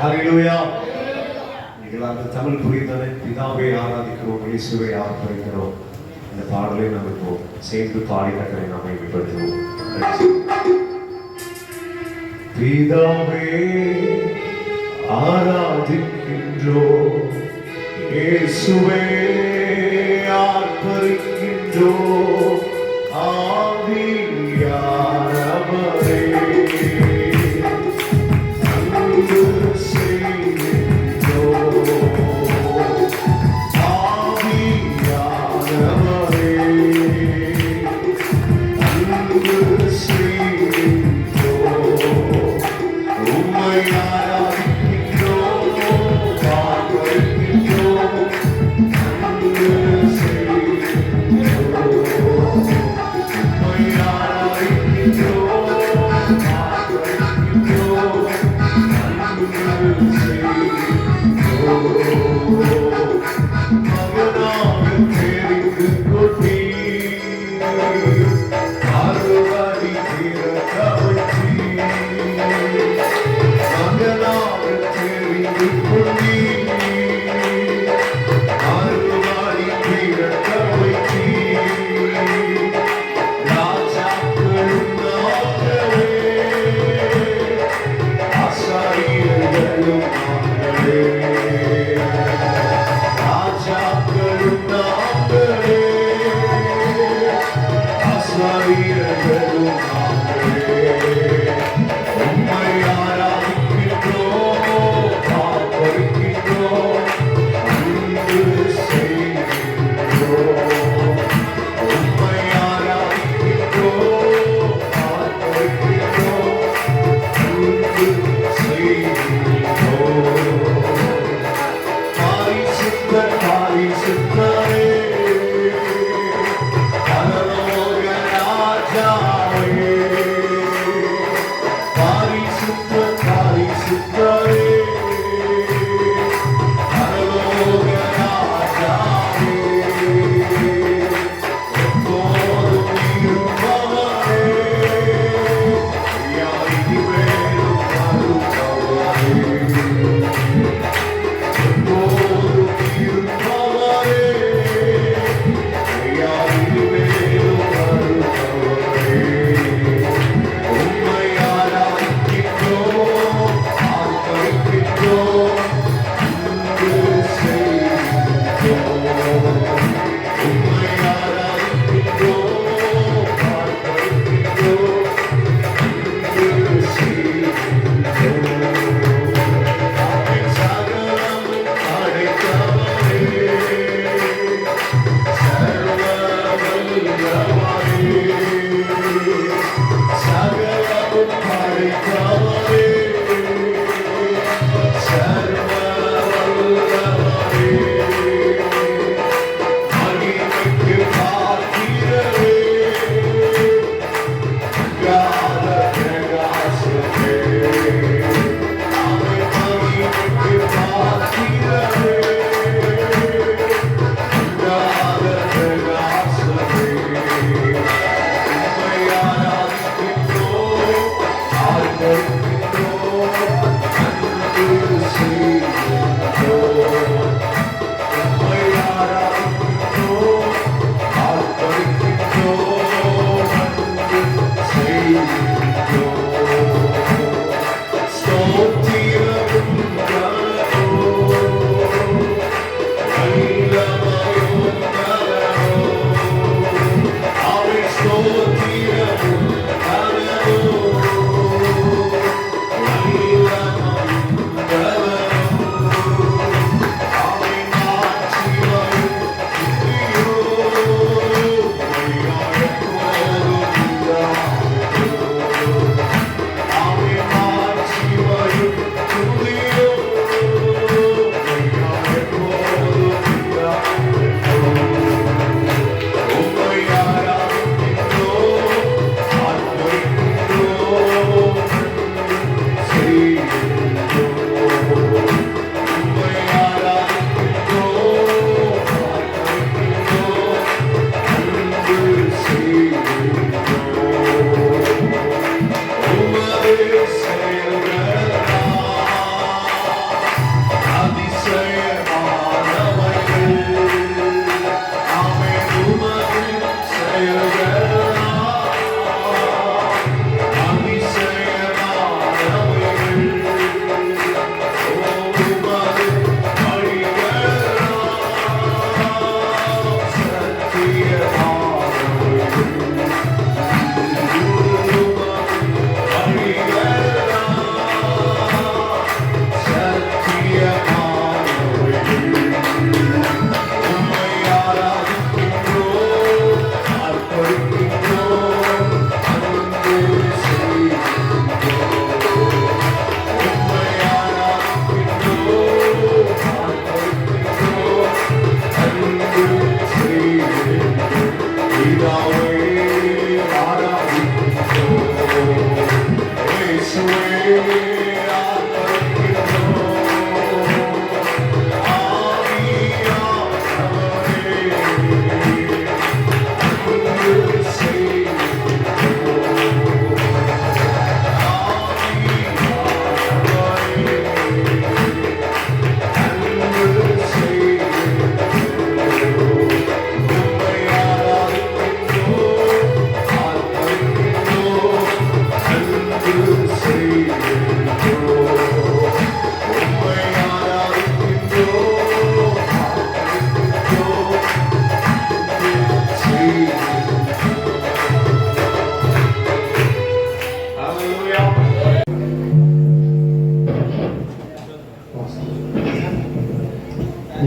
ஹல்லேலூயா. நீங்கள் அந்த தமிழ் புரிந்ததை பிதாவை ஆராதிக்கிறோம், இயேசுவை ஆராதிக்கிறோம். இந்த பாடலை நம்ம இப்போ சேர்ந்து பாடி கர்த்தரை நாம் மகிமைப்படுத்துவோம். பிதாவே ஆராதிக்கின்றோம், இயேசுவே ஆர்ப்பரிக்கின்றோம், ஆவியானவரே அன்பு செய்கின்றோம், ஆவியானவரே அன்பு செய்கின்றோம், உம்மை ஆராதிக்கின்றோம், ஆர்ப்பரிக்கின்றோம், அன்பு செய்கின்றோம், உம்மை ஆராதிக்கின்றோம், ஆர்ப்பரிக்கின்றோம், அன்பு செய்கின்றோம். மகனாக தெரிந்து கொண்டீர், அறுவடை தீரக்க வைத்தீர். மகனாக தெரிந்து கொண்டீர், அறுவடை தீரக்க வைத்தீர். ராஜாக்களும் நாங்களே, ஆசாரியர்களும் நாங்களே, ராஜாக்களும் நாங்களே, ஆசாரியர்களும் நாங்களே. உம்மை ஆராதிக்கின்றோம், ஆர்ப்பரிக்கின்றோம், அன்பு செய்கின்றோம். உம்மை ஆராதிக்கின்றோம், ஆர்ப்பரிக்கின்றோம், அன்பு செய்கின்றோம். பரிசுத்தர், பரிசுத்தரே, பரலோக ராஜாவே. பரிசுத்தர், பரிசுத்தரே, பரலோக ராஜாவே. எப்போதும் இருப்பவரே, யாரினிமேலும் வருபவரே. எப்போதும் இருப்பவரே, யாரினிமேலும் வருபவரே. உம்மை ஆராதிக்கின்றோம், ஆர்ப்பரிக்கின்றோம், அன்பு செய்கின்றோம். உம்மை ஆராதிக்கின்றோம், ஆர்ப்பரிக்கின்றோம், அன்பு செய்கின்றோம். சகலமும் படைத்தவரே, சர்வ வல்லவரே, சகலமும் படைத்தவரே, சர்வ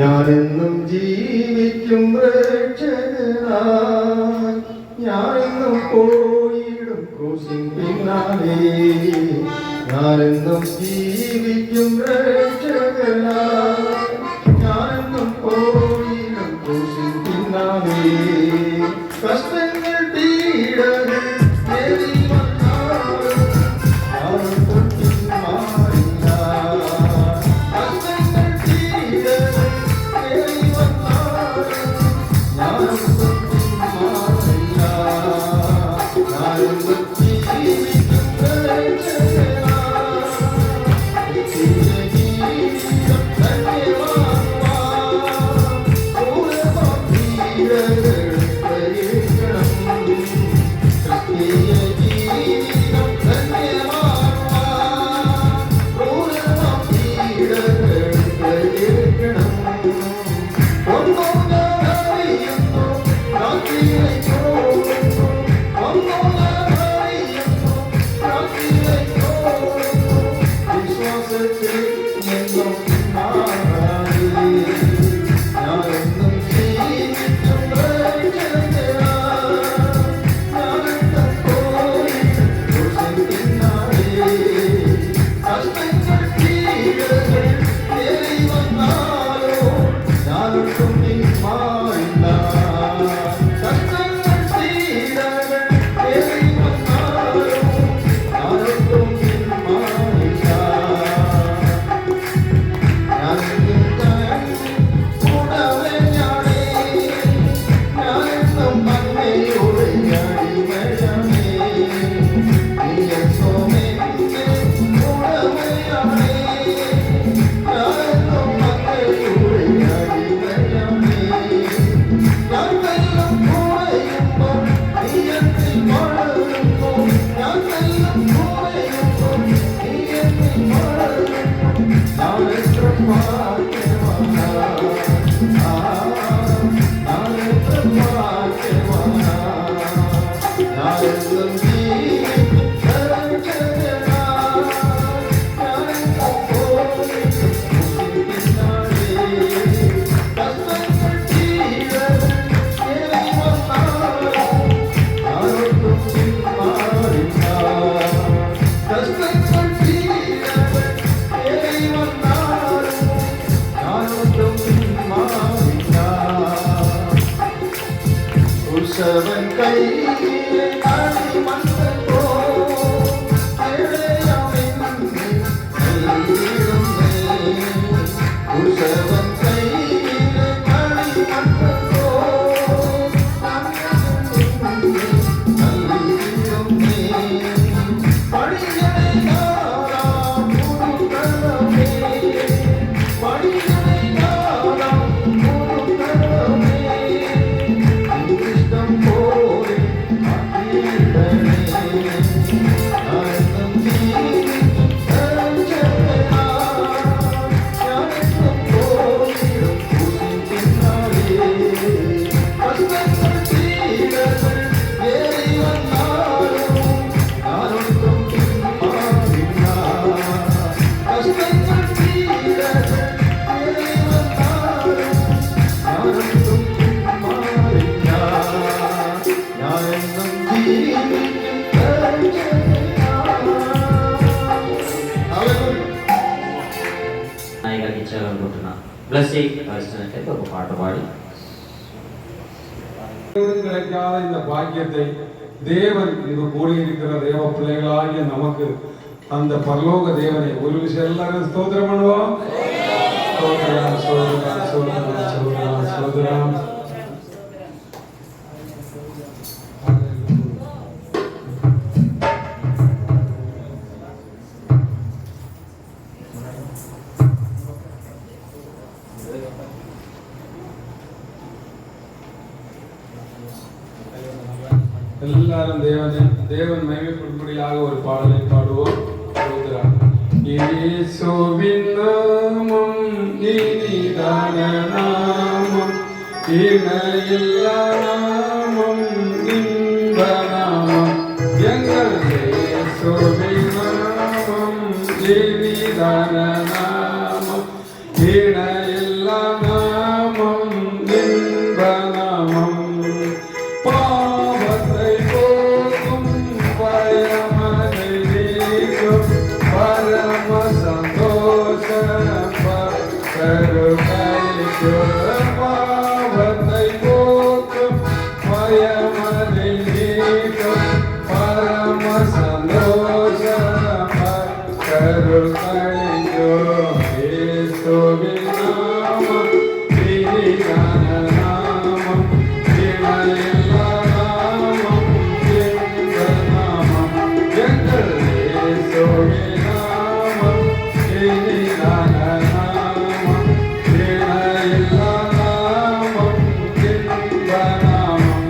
ഞാനെന്നും ജീവിക്കും രക്ഷകനായി, ഞാനെന്നും പോയിടും ക്രൂശിൻ പിന്നാലെ. ഞാനെന്നും ജീവിക്കും രക്ഷകനായി, ഞാനെന്നും പോയിടും ക്രൂശിൻ പിന്നാലെ. കഷ്ടങ്ങൾ പീഡകൾ ഏറി വന്നാലും ഞാനൊട്ടും പിന്മാറില്ല. കഷ്ടങ്ങൾ പീഡകൾ ഏറി വന്നാലും ഞാനൊട്ടും പിന്മാറില്ല. ഞാനെന്നും ജീവിക്കും ஒரு பாட்டு பாடி கிடைக்காத இந்த பாக்கியத்தை தேவன் இது கூடியிருக்கிற தேவ பிள்ளைகளாகிய நமக்கு அந்த பரலோக தேவனை ஒரு விஷயம் எல்லாரும் ஸ்தோத்திரம் பண்ணுவோம். ஸ்தோத்திரம் ஸ்தோத்திரம் ஸ்தோத்திரம் ஸ்தோத்திரம் ஸ்தோத்திரம். எல்லாரும் தேவன் மகிமைப்படும்படியாக ஒரு பாடலை பாடுவோம். இயேசுவின் நாமம் இனிதான நாமம், இணையில்லா நாமம், இன்ப நாமம். எங்கள் இயேசுவின் நாமம் இனிதான நாமம், இணையில்லா நாமம், பாவத்தை போக்கும் பயமதை நீக்கும் பரம சந்தோஷம் கருணைக்கும் இயேசுவின் நாமம் இனிதான நாமம் இணையில்லா நாமம் இன்ப நாமம் எங்கள் இயேசுவின் நாமம் இனிதான நாமம் இணையில்லா நாமம் இன்ப நாமம்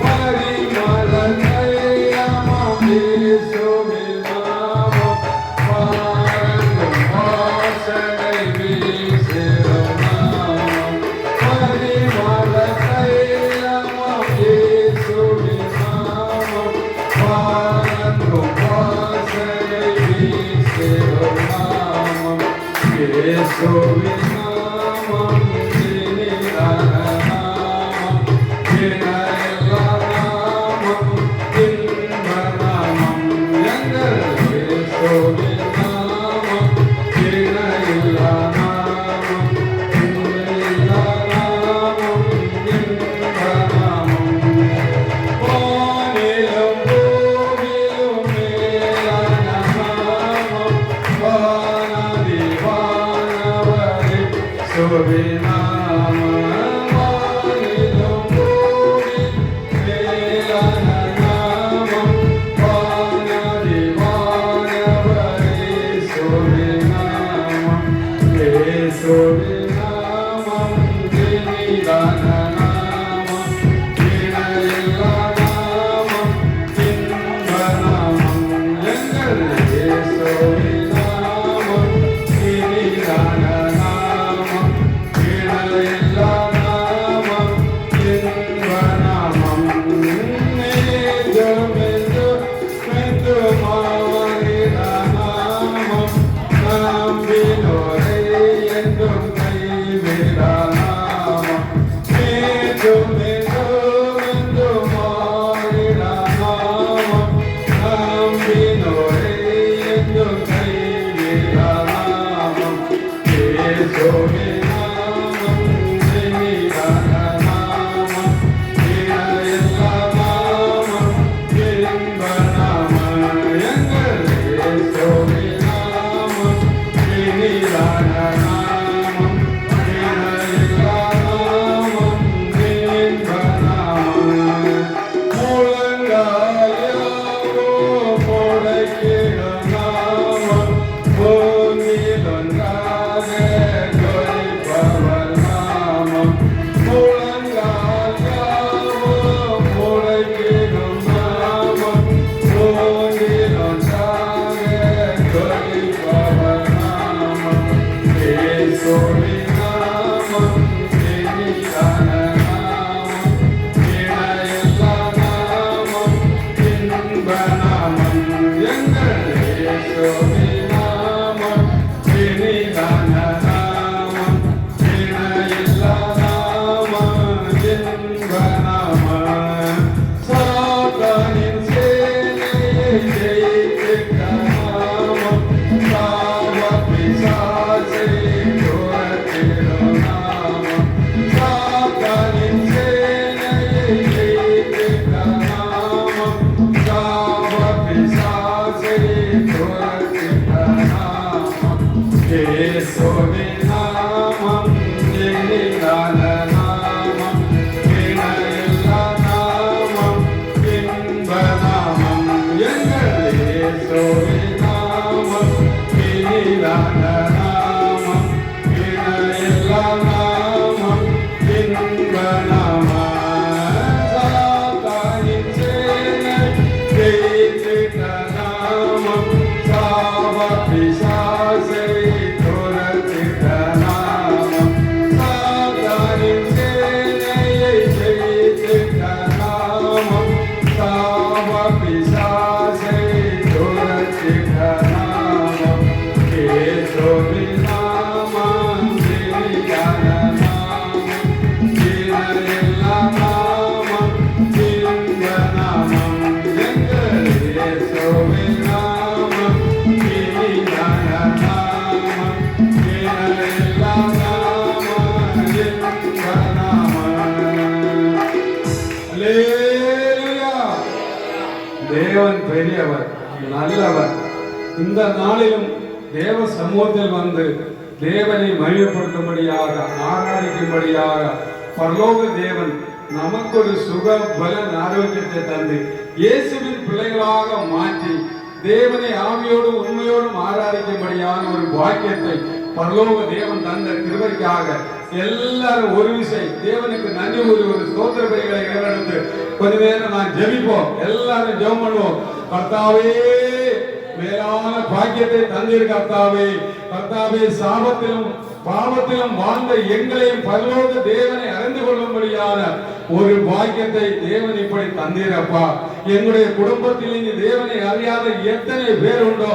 பரிமள தைலமாம் இயேசுவின் நாமம் பாரங்கும் வாசனை வீசிடும் நாமம் பரிமள தைலமாம் இயேசுவின் நாமம் பாரங்கும் வாசனை வீசிடும் நாமம் இயேசுவின் நாமம் இனிதான நாமம் இணையில்லா நாமம் இன்ப நாமம் எங்கள் இயேசுவின் நாமம் இணையில்லா நாமம் இணையில்லா நாமம் இன்ப நாமம் வானிலும் பூமியிலும் மேலான நாமம் வானாதி வானவரே சுவிநாமம் வானிலும் பூமியிலும் மேலான நாமம் வானாதி வானவரே சுவிநாமம் இயேசுவின் நாமம் இனிதான நாமம் இணையில்லா நாமம் இன்ப நாமம் எங்கள் இயேசுவின் நாமம் இனிதான நாமம் இணையில்லா நாமம் இன்ப நாமம் மெது மாறிட நாமம் நம்பினோரை என்றும் கைவிட நாமம் மெது மாறிட நாமம் நம்பினோரை என்றும் கைவிட நாமம் இயேசுவின் நாமம் இனிதான நாமம் இணையில்லா நாமம் இன்ப நாமம் எங்கள் இயேசுவின் நாமம் இனிதான நாமம் இணையில்லா நாமம் இன்ப நாமம் முழங்காயாவோ முடக்கிடும் நாமம் பூமியிலொன்றாக ஜொலிப்பவர் நாமம் முழங்காயாவோ முடக்கிடும் நாமம் பூமியிலொன்றாக ஜொலிப்பவர் நாமம் இயேசுவின் நாமம் இனிதான நாமம் இணையில்லா நாமம் இன்ப நாமம் எங்கள் இயேசுவின் நாமம் இனிதான நாமம் இணையில்லா நாமம் இன்ப நாமம் சாத்தானின் சேனையை ஜெயித்திட்ட நாமம் சாவ பிசாசை துரத்திடும் நாமம் சாத்தானின் சேனையை ஜெயித்திட்ட நாமம் சாவ பிசாசை துரத்திட்ட நாமம் இயேசுவின் நாமம் இனிதான நாமம் இணையில்லா நாமம் இன்ப நாமம் எங்கள் இயேசுவின் நாமம் இனிதான நாமம் இணையில்லா நாமம் இன்ப நாமம் சாத்தானின் சேனை ஜெயித்திட்ட நாமம் சாவ பிசாசை துரத்திட்ட நாமம் சாத்தானின் சேனையை ஜெயித்திட்ட நாமம் சாவ பிசாசை துரத்திட்ட நாமம் இயேசுவின் நாமம் இனிதான நாமம் இணையில்லா நாமம் இன்ப நாமம் எங்கள் இயேசுவின் நாமம் இனிதான நாமம் பெரியவர், நல்லவர். இந்த நாளிலும் தேவ சமூகத்தில் வந்து தேவனை மகிமைப்படுத்தும்படியாக, ஆராதிக்கும்படியாக பரலோக தேவன் நமக்கு ஒரு சுக பல ஆரோக்கியத்தை தந்து இயேசுவின் பிள்ளைகளாக மாற்றி தேவனை ஆவியோடும் உண்மையோடும் ஆராதிக்கும்படியான ஒரு பாக்கியத்தை பரலோக தேவன் தந்த கிருபைக்காக எல்லாரும் ஒரு விசை தேவனுக்கு நன்றி கூறி ஒரு ஸ்தோத்திர பலிகளை எடுத்து கொஞ்ச நேரம் நான் ஜெபிப்போம். எல்லாரும் ஜெபம் பண்ணுவோம். கர்த்தாவே, மேலான பாக்கியத்தை தந்தீர் கர்த்தாவே. கர்த்தாவே, சாபத்திலும் பாவத்திலும் வாழ்ந்த எங்களையும் பரலோக தேவனை அறிந்து கொள்ளும்படியான ஒரு பாக்கியத்தை தேவன் இப்படி தந்தீரப்பா. எங்களுடைய குடும்பத்தில் இங்கு தேவனை அறியாத எத்தனை பேர் உண்டோ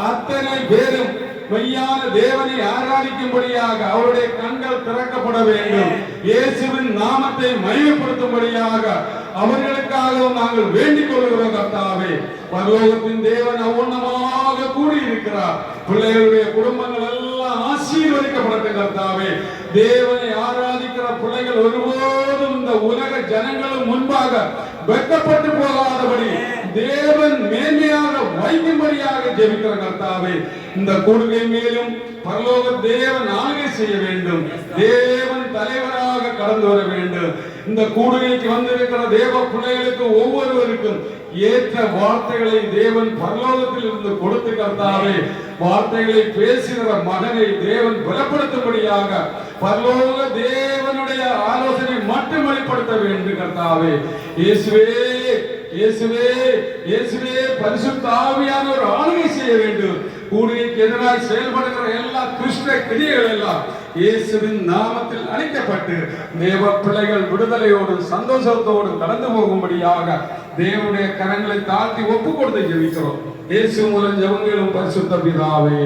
அத்தனை பேரும் மெய்யான தேவனை ஆராதிக்கும்படியாக அவருடைய கண்கள் திறக்கப்பட வேண்டும். இயேசுவின் நாமத்தை மகிமைப்படுத்தும்படியாக அவர்களுக்காகவும் நாங்கள் வேண்டிக் கொள்கிறோம் கர்த்தாவே. பரலோகத்தின் தேவன் அவ்வண்ணமாக கூடியிருக்கிறார். பிள்ளைகளுடைய குடும்பங்கள் எல்லாம் ஆசீர்வதிக்கப்படட்டும் கர்த்தாவே. தேவனை ஆராதிக்கிற பிள்ளைகள் ஒருபோதும் இந்த உலக ஜனங்களும் முன்பாக வெட்கப்பட்டு போகாதபடி தேவன் மேன்மையாக வைக்கும்படியாக ஜெபிக்கிற கர்த்தாவே. இந்த கூடுகை மேலும் பரலோக தேவன் ஆளுகை செய்ய வேண்டும். தேவன் தலைவராக கடந்து வர வேண்டும். இந்த கூடுகைக்கு வந்திருக்கிற தேவ பிள்ளைகளுக்கு ஒவ்வொருவருக்கும் ஏற்ற வார்த்தைகளை தேவன் பரலோகத்தில் இருந்து கொடுத்து கர்த்தாவே, வார்த்தைகளை பேசுகிற மகனை தேவன் பலப்படுத்தும்படியாக பரலோக தேவனுடைய ஆலோசனை மட்டும் வெளிப்படுத்த வேண்டும் கர்த்தாவே. இயேசுவே, இயேசுவே, இயேசுவே, பரிசுத்த ஆவியானவர் ஆளுகை செய்ய வேண்டும். கூடுகைக்கு எதிராக செயல்படுகிற எல்லா துஷ்ட கிரியைகள் எல்லாம் இயேசுவின் நாமத்தில் அழிக்கப்பட்டு தேவ பிள்ளைகள் விடுதலையோடும் சந்தோஷத்தோடும் கடந்து போகும்படியாக தேவனுடைய கரங்களை தாழ்த்தி ஒப்பு கொடுத்து ஜெபிக்கிறோம். இயேசு மூலம் ஜெபங்களும் பரிசுத்த பிதாவே.